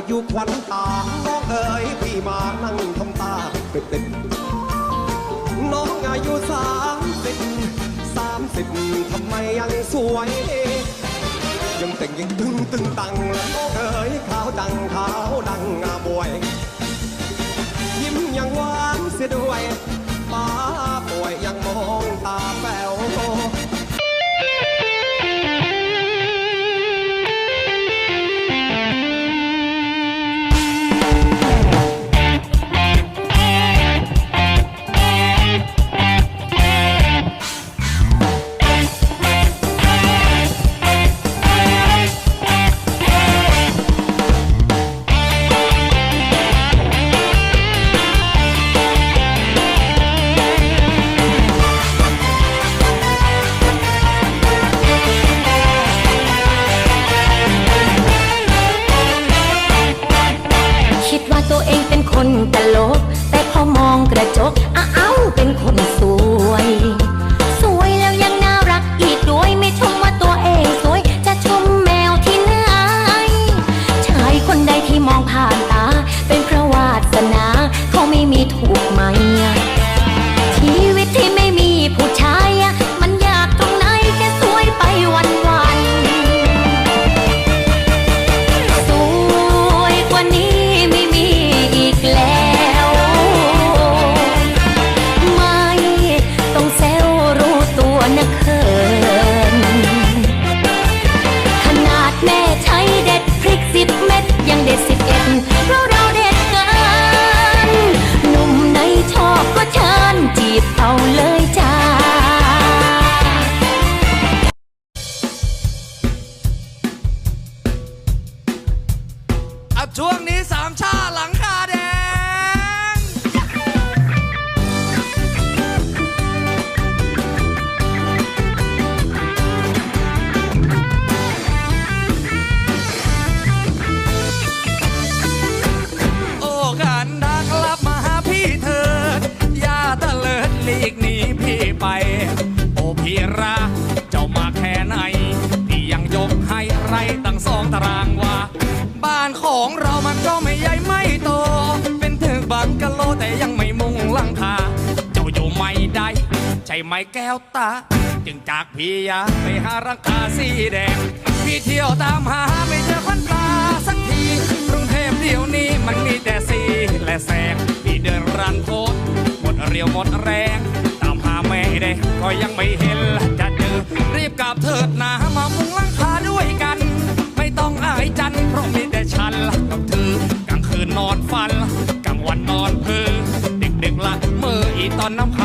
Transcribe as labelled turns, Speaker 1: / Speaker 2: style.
Speaker 1: อยู่ควันตาน้องเอ๋ยพี่มานั่งทำตาเป็นน้องอายุ30ทำไมยังสวยยังแต่งยังตึงตังน้องเอ๋ยขาวดังงาบวยยิ้มยังหวานเสียด้วยป้าป่วยยังมองตาแป๋ว
Speaker 2: คนตลกแต่พอมองกระจกอ้าวเป็นคนสวยแล้วยังน่ารักอีกด้วยไม่ชมว่าตัวเองสวยจะชมแมวที่ไหนชายคนใดที่มองผ่านตาเป็นเพราะวาสนาเขาไม่มีถูกไหมชีวิตที่ไม่มีผู้ชายมันยากตรงไหนแค่สวยไปวันสวยกว่านี้ไม่มีอีกแล้วไม่ต้องแซวรู้ตัวนะเขินขนาดแม่ใช้เด็ดพริก10 เม็ดยังเด็ด11เพราะเราเด็ดเกินหนุ่มไหนชอบก็เชิญจีบเอาเลยจ้า
Speaker 3: ช่วงนี้สามชาหลังคาแดงโอ้กันดากลับมาหาพี่เถิดอย่าตะเลิดหลีกหนีพี่ไปโอ้พี่รักเจ้ามาแค่ไหนพี่ยังยกให้ไรตั้ง2 ตารางวาบ้านของเรามันก็ไม่ใหญ่ไม่โตเป็นถึงบังกะโลแต่ยังไม่มุงหลังคาเจ้าอยู่ไม่ได้ใช่ไหมแก้วตาจึงจากพี่ยาไปหารังคาสีแดงพี่เที่ยวตามหาไม่เจอควันตาสักทีกรุงเทพเดี๋ยวนี้มันมีแต่สีและแสงพี่เดินรันโทษหมดเรียวหมดแรงตามหาแม่ได้ก็ยังไม่เห็นจะเจอรีบกลับเถิดนะมามุงหลังคาด้วยกันไม่ต้องอายจันเพราะมีแต่ฉันกับเธอกลางคืนนอนฝันกลางวันนอนเพ้อดึกๆละเมื่ออีตอนน้ำพา